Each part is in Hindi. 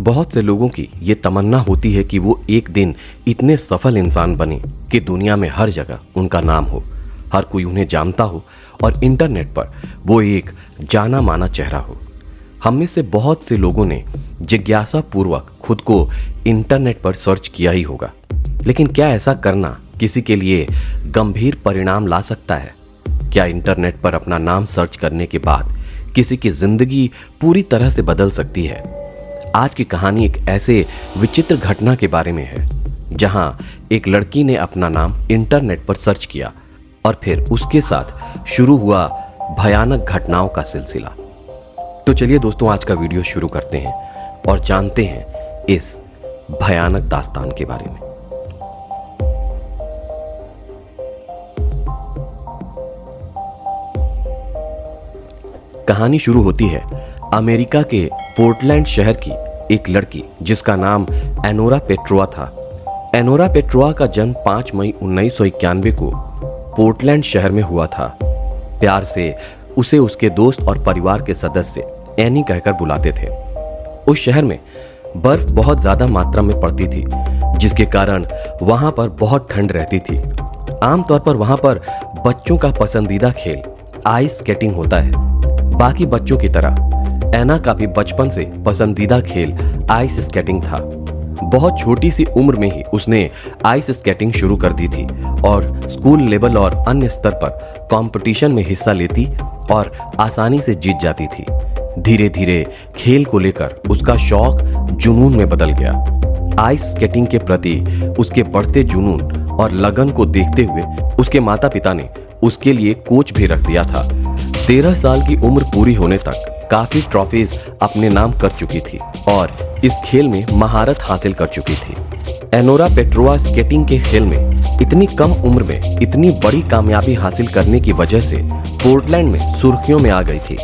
बहुत से लोगों की ये तमन्ना होती है कि वो एक दिन इतने सफल इंसान बने कि दुनिया में हर जगह उनका नाम हो, हर कोई उन्हें जानता हो और इंटरनेट पर वो एक जाना माना चेहरा हो। हम में से बहुत से लोगों ने जिज्ञासा पूर्वक खुद को इंटरनेट पर सर्च किया ही होगा, लेकिन क्या ऐसा करना किसी के लिए गंभीर परिणाम ला सकता है? क्या इंटरनेट पर अपना नाम सर्च करने के बाद किसी की जिंदगी पूरी तरह से बदल सकती है? आज की कहानी एक ऐसे विचित्र घटना के बारे में है जहां एक लड़की ने अपना नाम इंटरनेट पर सर्च किया और फिर उसके साथ शुरू हुआ भयानक घटनाओं का सिलसिला। तो चलिए दोस्तों, आज का वीडियो शुरू करते हैं और जानते हैं इस भयानक दास्तान के बारे में। कहानी शुरू होती है अमेरिका के पोर्टलैंड शहर की एक लड़की जिसका नाम एनोरा पेट्रोवा था। एनोरा पेट्रोवा का जन्म 5 मई 1991 को पोर्टलैंड शहर में हुआ था। प्यार से उसे उसके दोस्त और परिवार के सदस्य एनी कहकर बुलाते थे। उस शहर में बर्फ बहुत ज्यादा मात्रा में पड़ती थी, जिसके कारण वहां पर बहुत ठंड रहती थी। आमतौर पर वहां पर बच्चों का पसंदीदा खेल आइस स्केटिंग होता है। बाकी बच्चों की तरह एना का भी बचपन से पसंदीदा खेल आइस स्केटिंग था। बहुत छोटी सी उम्र में ही उसने आइस स्केटिंग शुरू कर दी थी और स्कूल लेवल और अन्य स्तर पर कंपटीशन में हिस्सा लेती और आसानी से जीत जाती थी। धीरे धीरे खेल को लेकर उसका शौक जुनून में बदल गया। आइस स्केटिंग के प्रति उसके बढ़ते जुनून और लगन को देखते हुए उसके माता पिता ने उसके लिए कोच भी रख दिया था। 13 साल की उम्र पूरी होने तक काफी ट्रॉफीज अपने नाम कर चुकी थी और इस खेल में महारत हासिल कर चुकी थी। एनोरा पेट्रोवा स्केटिंग के खेल में इतनी कम उम्र में इतनी बड़ी कामयाबी हासिल करने की वजह से पोर्टलैंड में सुर्खियों में आ गई थी।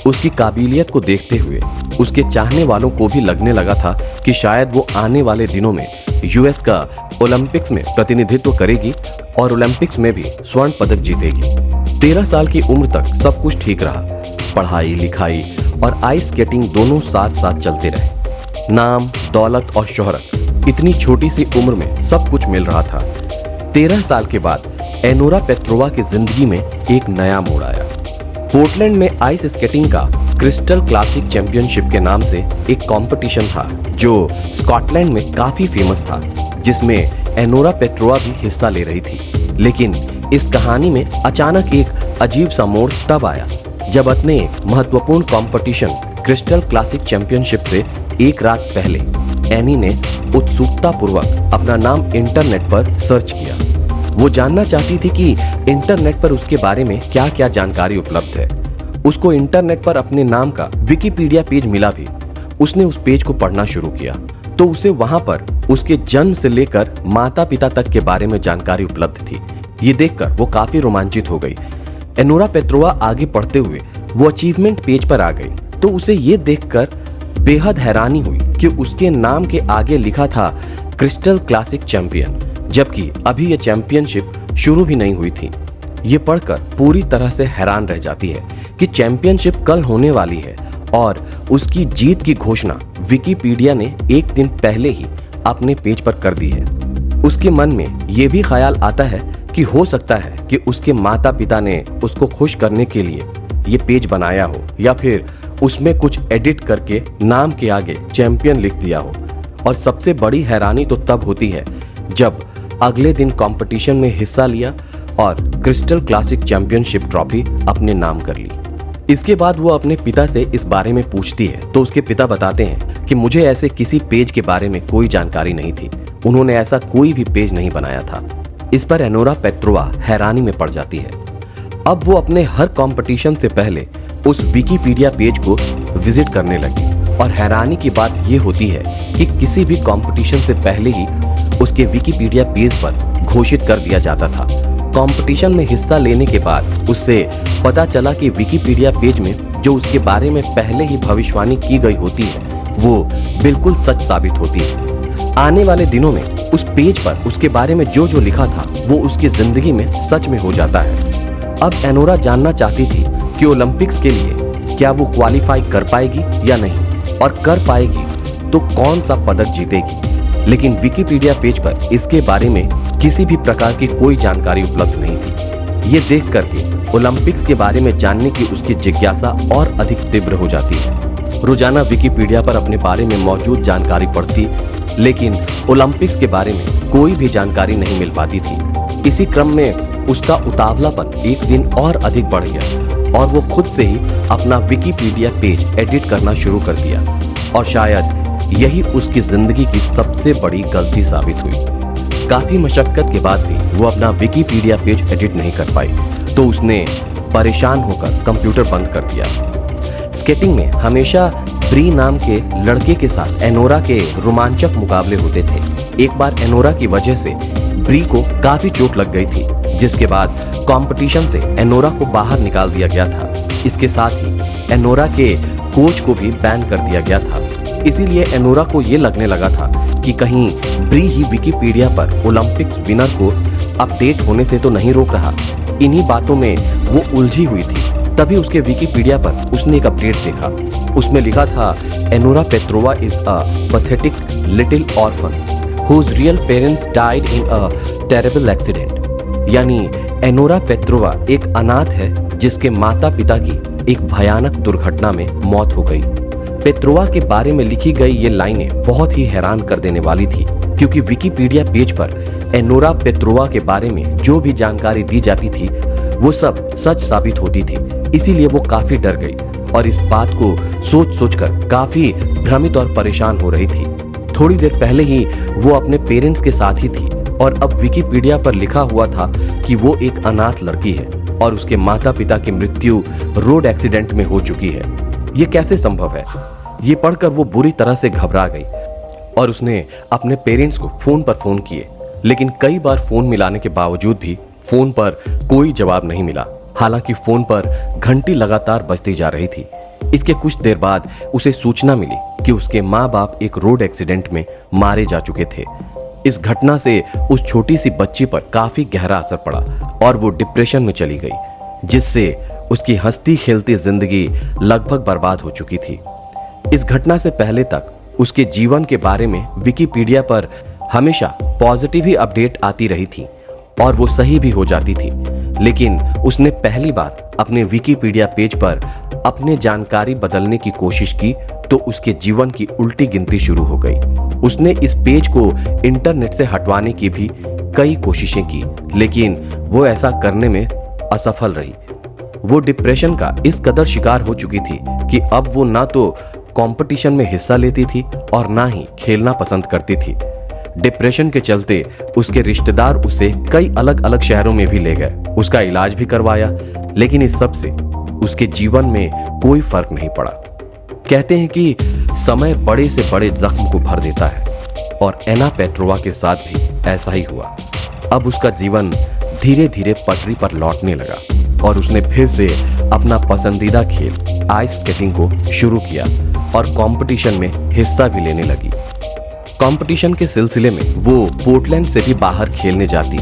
उसकी काबिलियत को देखते हुए उसके चाहने वालों को भी लगने लगा था कि शायद वो आने वाले दिनों में यूएस का ओलंपिक्स में प्रतिनिधित्व करेगी और ओलंपिक्स में भी स्वर्ण पदक जीतेगी। 13 साल की उम्र तक सब कुछ ठीक रहा। पढ़ाई लिखाई और आइस स्केटिंग दोनों साथ साथ चलते रहे। नाम, दौलत और शोहरत, इतनी छोटी सी उम्र में सब कुछ मिल रहा था। 13 साल के बाद एनोरा पेट्रोवा की जिंदगी में एक नया मोड़ आया। पोर्टलैंड में आइस स्केटिंग का क्रिस्टल क्लासिक चैंपियनशिप के नाम से एक कंपटीशन था जो स्कॉटलैंड में काफी फेमस था, जिसमें एनोरा पेट्रोवा भी हिस्सा ले रही थी। लेकिन इस कहानी में अचानक एक अजीब सा मोड़ तब आया जब अपने महत्वपूर्ण कंपटीशन क्रिस्टल क्लासिक चैंपियनशिप से एक रात पहले एनी ने उत्सुकता पूर्वक अपना नाम इंटरनेट पर सर्च किया। वो जानना चाहती थी कि इंटरनेट पर उसके बारे में क्या क्या जानकारी उपलब्ध है। उसको इंटरनेट पर अपने नाम का विकिपीडिया पेज मिला भी। उसने उस पेज को पढ़ना शुरू किया तो उसे वहां पर उसके जन्म से लेकर माता पिता तक के बारे में जानकारी उपलब्ध थी। ये देखकर वो काफी रोमांचित हो गई। एनोरा पेट्रोवा आगे बढ़ते हुए वो अचीवमेंट पेज पर आ गई तो उसे ये देखकर बेहद हैरानी हुई कि उसके नाम के आगे लिखा था क्रिस्टल क्लासिक चैंपियन, जबकि अभी यह चैंपियनशिप शुरू भी नहीं हुई थी। ये पढ़कर पूरी तरह से हैरान रह जाती है कि चैंपियनशिप कल होने वाली है और उसकी जीत की घोषणा विकिपीडिया ने एक दिन पहले ही अपने पेज पर कर दी है। उसके मन में ये भी ख्याल आता है कि हो सकता है कि उसके माता पिता ने उसको खुश करने के लिए ये पेज बनाया हो या फिर उसमें कुछ एडिट करके नाम के आगे चैंपियन लिख दिया हो। और सबसे बड़ी हैरानी तो तब होती है जब अगले दिन कंपटीशन में हिस्सा लिया और क्रिस्टल क्लासिक चैंपियनशिप ट्रॉफी अपने नाम कर ली। इसके बाद वो अपने पिता से इस बारे में पूछती है तो उसके पिता बताते हैं कि मुझे ऐसे किसी पेज के बारे में कोई जानकारी नहीं थी, उन्होंने ऐसा कोई भी पेज नहीं बनाया था। इस पर एनोरा पेट्रोवा हैरानी में पड़ जाती है। अब वो अपने हर कंपटीशन से पहले उस विकिपीडिया पेज को विजिट करने लगी और हैरानी की बात ये होती है कि किसी भी कंपटीशन से पहले ही उसके विकिपीडिया पेज पर घोषित कर दिया जाता था। कंपटीशन में हिस्सा लेने के बाद उससे पता चला कि विकिपीडिया पेज में जो उसके बारे में पहले ही भविष्यवाणी की गई होती है वो बिल्कुल सच साबित होती है। आने वाले दिनों में उस पेज पर उसके बारे में जो जो लिखा था वो उसकी जिंदगी में सच में हो जाता है। अब एनोरा जानना चाहती थी कि ओलंपिक्स के लिए क्या वो क्वालिफाई कर पाएगी या नहीं, और कर पाएगी तो कौन सा पदक जीतेगी, लेकिन विकिपीडिया पेज पर इसके बारे में किसी भी प्रकार की कोई जानकारी उपलब्ध नहीं थी। ये देख करके ओलंपिक्स के बारे में जानने की उसकी जिज्ञासा और अधिक तीव्र हो जाती है। रोजाना विकिपीडिया पर अपने बारे में मौजूद जानकारी पढ़ती, लेकिन ओलंपिक्स के बारे में कोई भी जानकारी नहीं मिल पाती थी। इसी क्रम में उसका उतावलापन एक दिन और अधिक बढ़ गया और वो खुद से ही अपना विकिपीडिया पेज एडिट करना शुरू कर दिया, और शायद यही उसकी जिंदगी की सबसे बड़ी गलती साबित हुई। काफी मशक्कत के बाद भी वो अपना विकिपीडिया पेज एडिट नहीं कर पाई, तो उसने परेशान होकर कंप्यूटर बंद कर दिया। स्केटिंग में हमेशा ब्री नाम के लड़के के साथ एनोरा के रोमांचक मुकाबले होते थे। एक बार एनोरा की वजह से ब्री को काफी चोट लग गई थी, जिसके बाद कंपटीशन से एनोरा को बाहर निकाल दिया गया था। इसके साथ ही एनोरा के कोच को भी बैन कर दिया गया था। इसीलिए एनोरा को ये लगने लगा था कि कहीं ब्री ही विकिपीडिया पर ओलंपिक्स विनर को अपडेट होने से तो नहीं रोक रहा। इन्हीं बातों में वो उलझी हुई थी। तभी उसके विकिपीडिया पर उसने एक अपडेट देखा। उसमें लिखा था, Anora Petrova is a pathetic little orphan whose real parents died in a terrible accident. यानी एनोरा पेट्रोवा एक अनाथ है जिसके माता पिता की एक भयानक दुर्घटना में मौत हो गई। पेट्रोवा के बारे में लिखी गई ये लाइनें बहुत ही हैरान कर देने वाली थी, क्योंकि विकिपीडिया पेज पर एनोरा पेट्रोवा के बारे में जो भी जानकारी दी जाती थी वो सब सच साबित होती थी। इसीलिए वो काफी डर गई और इस बात को सोच सोचकर काफी भ्रमित और परेशान हो रही थी। थोड़ी देर पहले ही वो अपने पेरेंट्स के साथ ही थी और अब विकिपीडिया पर लिखा हुआ था कि वो एक अनाथ लड़की है और उसके माता पिता की मृत्यु रोड एक्सीडेंट में हो चुकी है। ये कैसे संभव है? ये पढ़कर वो बुरी तरह से घबरा गई और उसने अपने पेरेंट्स को फोन पर फोन किए, लेकिन कई बार फोन मिलाने के बावजूद भी फोन पर कोई जवाब नहीं मिला। हालांकि फोन पर घंटी लगातार बजती जा रही थी। इसके कुछ देर बाद उसे सूचना मिली कि उसके माँ बाप एक रोड एक्सीडेंट में मारे जा चुके थे। इस घटना से उस छोटी सी बच्ची पर काफी गहरा असर पड़ा और वो डिप्रेशन में चली गई, जिससे उसकी हंसती खेलती जिंदगी लगभग बर्बाद हो चुकी थी। इस घटना से पहले तक उसके जीवन के बारे में विकिपीडिया पर हमेशा पॉजिटिव ही अपडेट आती रही थी और वो सही भी हो जाती थी, लेकिन उसने पहली बार अपने विकिपीडिया पेज पर अपने जानकारी बदलने की कोशिश की तो उसके जीवन की उल्टी गिनती शुरू हो गई। उसने इस पेज को इंटरनेट से हटवाने की भी कई कोशिशें की, लेकिन वो ऐसा करने में असफल रही। वो डिप्रेशन का इस कदर शिकार हो चुकी थी कि अब वो ना तो कंपटीशन में हिस्सा लेती थी और ना ही खेलना पसंद करती थी। डिप्रेशन के चलते उसके रिश्तेदार उसे कई अलग अलग शहरों में भी ले गए, उसका इलाज भी करवाया, लेकिन इस सब से उसके जीवन में कोई फर्क नहीं पड़ा। कहते हैं कि समय बड़े से बड़े जख्म को भर देता है और एना पेट्रोवा के साथ भी ऐसा ही हुआ। अब उसका जीवन धीरे धीरे पटरी पर लौटने लगा और उसने फिर से अपना पसंदीदा खेल आइस स्केटिंग को शुरू किया और कंपटीशन में हिस्सा भी लेने लगी। कंपटीशन के सिलसिले में वो पोर्टलैंड से भी बाहर खेलने जाती।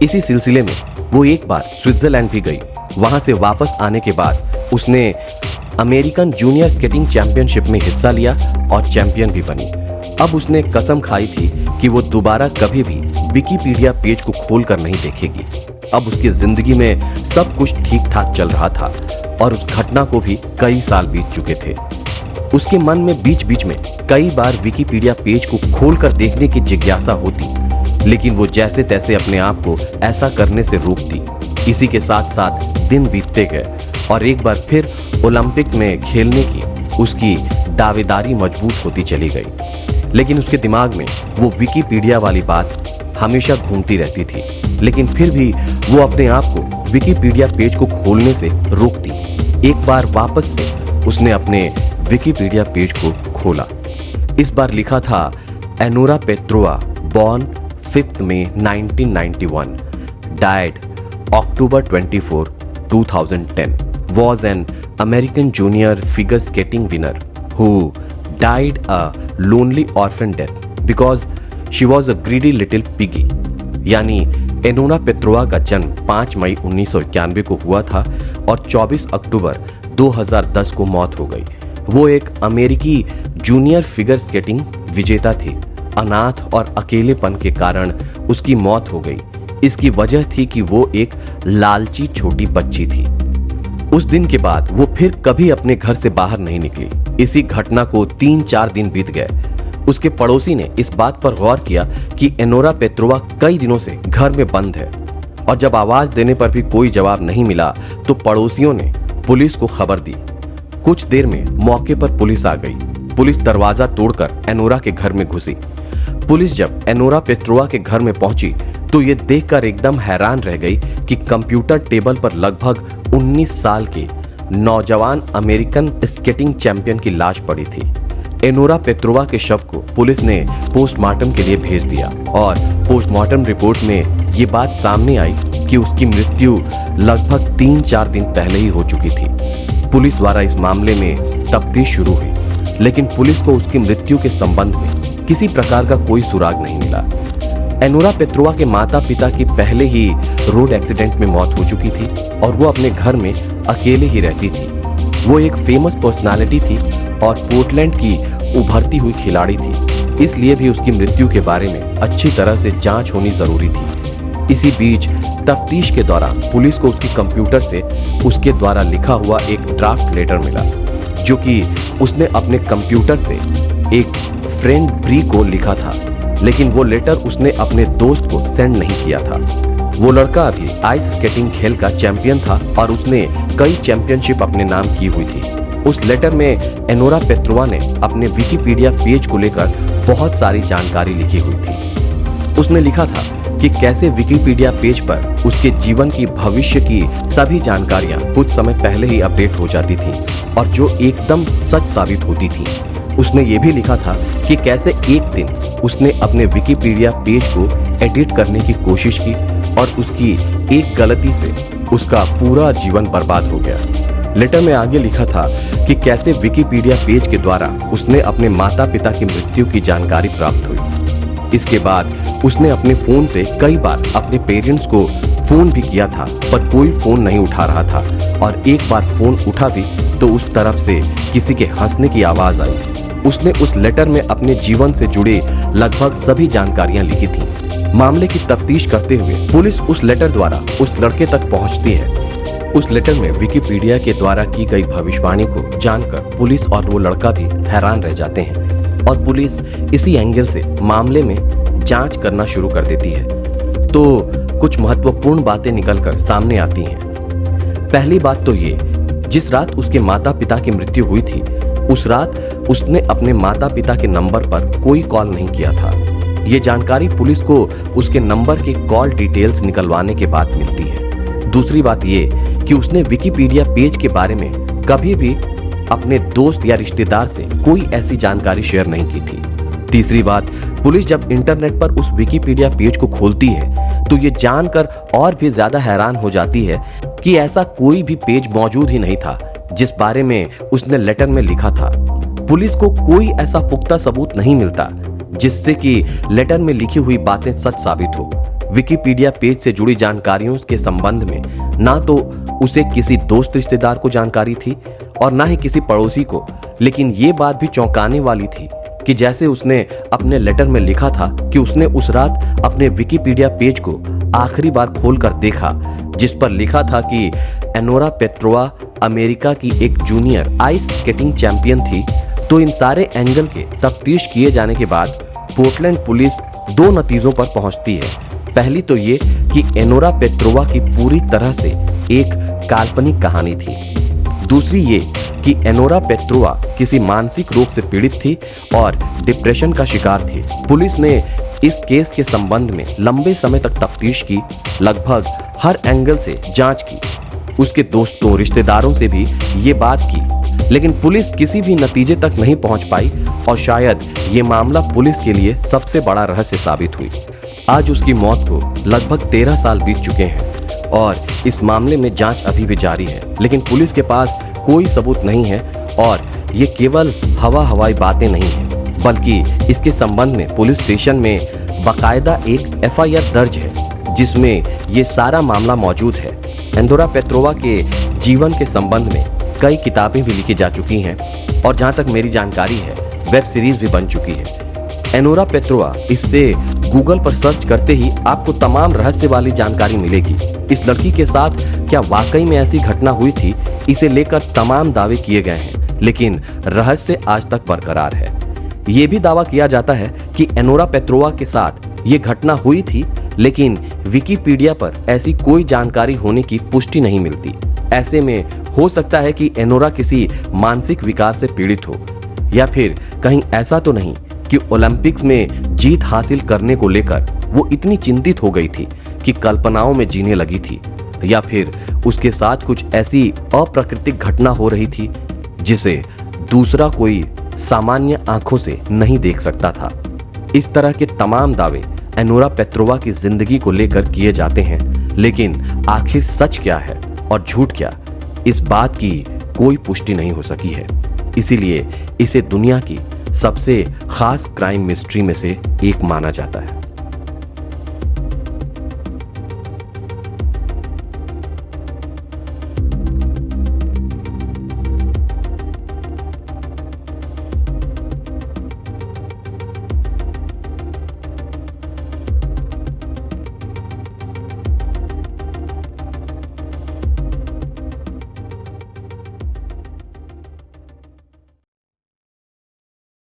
इसी सिलसिले में वो एक बार स्विट्जरलैंड भी गई। वहां से वापस आने के बाद उसने अमेरिकन जूनियर स्केटिंग चैंपियनशिप में हिस्सा लिया और चैंपियन भी बनी। अब उसने कसम खाई थी कि वो दोबारा कभी भी विकिपीडिया पेज को खोलकर नहीं देखेगी। अब उसकी जिंदगी में सब कुछ ठीक ठाक चल रहा था और उस घटना को भी कई साल बीत चुके थे। उसके मन में बीच बीच में कई बार विकिपीडिया पेज को खोलकर देखने की जिज्ञासा होती, लेकिन वो जैसे तैसे अपने आप को ऐसा करने से रोकती। इसी के साथ साथ दिन बीतते गए और एक बार फिर ओलंपिक में खेलने की उसकी दावेदारी मजबूत होती चली गई। लेकिन उसके दिमाग में वो विकिपीडिया वाली बात हमेशा घूमती रहती थी, लेकिन फिर भी वो अपने आप को विकिपीडिया पेज को खोलने से रोकती। एक बार वापस से उसने अपने विकिपीडिया पेज को खोला। इस बार लिखा था, Anora Petrova born 5th May 1991 died October 24, 2010 was an American junior figure skating winner who died a lonely orphan death because she was a greedy little piggy। यानी एनोरा पेट्रोवा का जन्म 5 मई 1991 को हुआ था और 24 अक्टूबर 2010 को मौत हो गई। वो एक अमेरिकी जूनियर फिगर स्केटिंग विजेता थी। अनाथ और अकेलेपन के कारण उसकी मौत हो गई। इसकी वजह थी कि वो एक लालची छोटी बच्ची थी। उस दिन के बाद वो फिर कभी अपने घर से बाहर नहीं निकली। इसी घटना को 3-4 दिन बीत गए। उसके पड़ोसी ने इस बात पर गौर किया कि एनोरा पेत्रोवा कई दिनों से घर में बंद है, और जब आवाज देने पर भी कोई जवाब नहीं मिला तो पड़ोसियों ने पुलिस को खबर दी। कुछ देर में मौके पर पुलिस आ गई। पुलिस दरवाजा तोड़कर एनोरा के घर में घुसी। पुलिस जब एनोरा पेत्रोवा के घर में पहुंची तो ये देखकर एकदम हैरान रह गई कि कंप्यूटर टेबल पर लगभग 19 साल के नौजवान अमेरिकन स्केटिंग चैंपियन की लाश पड़ी थी। एनोरा पेत्रोवा के शव को पुलिस ने पोस्टमार्टम के लिए भेज दिया, और पोस्टमार्टम रिपोर्ट में ये बात सामने आई कि उसकी मृत्यु लगभग 3-4 दिन पहले ही हो चुकी थी। पुलिस द्वारा इस मामले में तफ्तीश शुरू हुई, लेकिन पुलिस को उसकी मृत्यु के संबंध में किसी प्रकार का कोई सुराग नहीं मिला। एनोरा पेत्रोवा के माता पिता की पहले ही रोड एक्सीडेंट में मौत हो चुकी थी, और वो अपने घर में अकेले ही रहती थी। वो एक फेमस पर्सनालिटी थी और पोर्टलैंड की उभरती हुई खिलाड़ी थी, इसलिए भी उसकी मृत्यु के बारे में अच्छी तरह से जांच होनी जरूरी थी। इसी बीच तफ्तीश के दौरान पुलिस को उसकी कंप्यूटर से उसके द्वारा लिखा हुआ एक ड्राफ्ट लेटर मिला, जो कि उसने अपने कंप्यूटर से एक फ्रेंड ब्री को लिखा था, लेकिन वो लेटर उसने अपने दोस्त को सेंड नहीं किया था। वो लड़का अभी आइस स्केटिंग खेल का चैंपियन था और उसने कई चैंपियनशिप अपने नाम की हुई थी। उस लेटर में एनोरा पेत्रोवा ने अपने विकिपीडिया पेज को लेकर बहुत सारी जानकारी लिखी हुई थी। उसने लिखा था कि कैसे विकिपीडिया पेज पर उसके जीवन की भविष्य की सभी जानकारियां कुछ समय पहले ही अपडेट हो जाती थी, और जो एकदम सच साबित होती थी। उसने ये भी लिखा था कि कैसे एक दिन उसने अपने विकिपीडिया पेज को एडिट करने की कोशिश की और उसकी एक गलती से उसका पूरा जीवन बर्बाद हो गया। लेटर में आगे लिखा था कि कैसे विकिपीडिया पेज के द्वारा उसने अपने माता पिता की मृत्यु की जानकारी प्राप्त हुई। इसके बाद उसने अपने फोन से कई बार अपने पेरेंट्स को फोन भी किया था, पर कोई फोन नहीं उठा रहा था, और एक बार फोन उठा भी तो उस तरफ से किसी के हंसने की आवाज आई। उसने उस लेटर में अपने जीवन से जुड़े लगभग सभी जानकारियां लिखी थी। मामले की तफ्तीश करते हुए पुलिस उस लेटर द्वारा उस लड़के तक पहुंचती है। उस लेटर में विकिपीडिया के द्वारा की गई भविष्यवाणी को जानकर पुलिस और वो लड़का भी हैरान रह जाते हैं, और पुलिस इसी एंगल से मामले में जांच करना शुरू कर देती है। तो कुछ महत्वपूर्ण बातें निकलकर सामने आती हैं। पहली बात तो ये, जिस रात उसके माता पिता की मृत्यु हुई थी उस रात उसने अपने माता पिता के नंबर पर कोई कॉल नहीं किया था। ये जानकारी पुलिस को उसके नंबर के कॉल डिटेल्स निकलवाने के बाद मिलती है। दूसरी बात ये कि उसने विकिपीडिया पेज के बारे में कभी भी अपने दोस्त या रिश्तेदार से कोई ऐसी जानकारी शेयर नहीं की थी। तीसरी बात, पुलिस जब इंटरनेट पर उस विकिपीडिया पेज को खोलती है तो ये जानकर और भी ज्यादा हैरान हो जाती है कि ऐसा कोई भी पेज मौजूद ही नहीं था जिस बारे में उसने लेटर में लिखा था। पुलिस को कोई ऐसा पुख्ता सबूत नहीं मिलता जिससे कि लेटर में लिखी हुई बातें सच साबित हो। विकिपीडिया पेज से जुड़ी जानकारियों के संबंध में ना तो उसे किसी दोस्त रिश्तेदार को जानकारी थी और ना ही किसी पड़ोसी को, लेकिन ये बात भी चौंकाने वाली थी कि जैसे उसने अपने लेटर में लिखा था कि उसने उस रात अपने विकिपीडिया पेज को आखिरी बार खोलकर देखा, जिस पर लिखा था कि एनोरा पेत्रोवा अमेरिका की एक जूनियर आइस स्केटिंग चैंपियन थी। तो इन सारे एंगल के तफ्तीश किए जाने के बाद पोर्टलैंड पुलिस दो नतीजों पर पहुंचती है। पहली तो ये कि एनोरा पेत्रोवा की पूरी तरह से एक काल्पनिक कहानी थी। दूसरी ये कि एनोरा पेत्रोवा किसी मानसिक रोग से पीड़ित थी और डिप्रेशन का शिकार थी। पुलिस ने इस केस के संबंध में लंबे समय तक तफ्तीश की, लगभग हर एंगल से जांच की, उसके दोस्तों रिश्तेदारों से भी ये बात की, लेकिन पुलिस किसी भी नतीजे तक नहीं पहुंच पाई और शायद ये मामला पुलिस के लिए सबसे बड़ा रहस्य साबित हुई। आज उसकी मौत को लगभग 13 साल बीत चुके हैं और इस मामले में जांच अभी भी जारी है, लेकिन पुलिस के पास कोई सबूत नहीं है और ये केवल हवाई बातें नहीं हैं, बल्कि इसके संबंध में पुलिस स्टेशन में बाकायदा एक FIR दर्ज है जिसमें ये सारा मामला मौजूद है। एनोरा पेत्रोवा के जीवन के संबंध में कई किताबें भी लिखी जा चुकी हैं और जहां तक मेरी जानकारी है वेब सीरीज भी बन चुकी है। एनोरा पेट्रोवा, इससे गूगल पर सर्च करते ही आपको तमाम रहस्य वाली जानकारी मिलेगी। इस लड़की के साथ क्या वाकई में ऐसी घटना हुई थी, इसे लेकर तमाम दावे किए गए हैं, लेकिन रहस्य आज तक बरकरार है। ये भी दावा किया जाता है कि एनोरा पेट्रोवा के साथ ये घटना हुई थी, लेकिन विकिपीडिया पर ऐसी कोई जानकारी होने की पुष्टि नहीं मिलती। ऐसे में हो सकता है कि एनोरा किसी मानसिक विकार से पीड़ित हो, या फिर कहीं ऐसा तो नहीं कि ओलंपिक्स में जीत हासिल करने को लेकर वो इतनी चिंतित हो गई थी कि कल्पनाओं में जीने लगी थी, या फिर उसके साथ कुछ ऐसी अप्राकृतिक घटना हो रही थी जिसे दूसरा कोई सामान्य आंखों से नहीं देख सकता था। इस तरह के तमाम दावे एनोरा पेट्रोवा की जिंदगी को लेकर किए जाते हैं, लेकिन आखिर सच क्या है और झूठ क्या, इस बात की कोई पुष्टि नहीं हो सकी है। इसीलिए इसे दुनिया की सबसे खास क्राइम मिस्ट्री में से एक माना जाता है।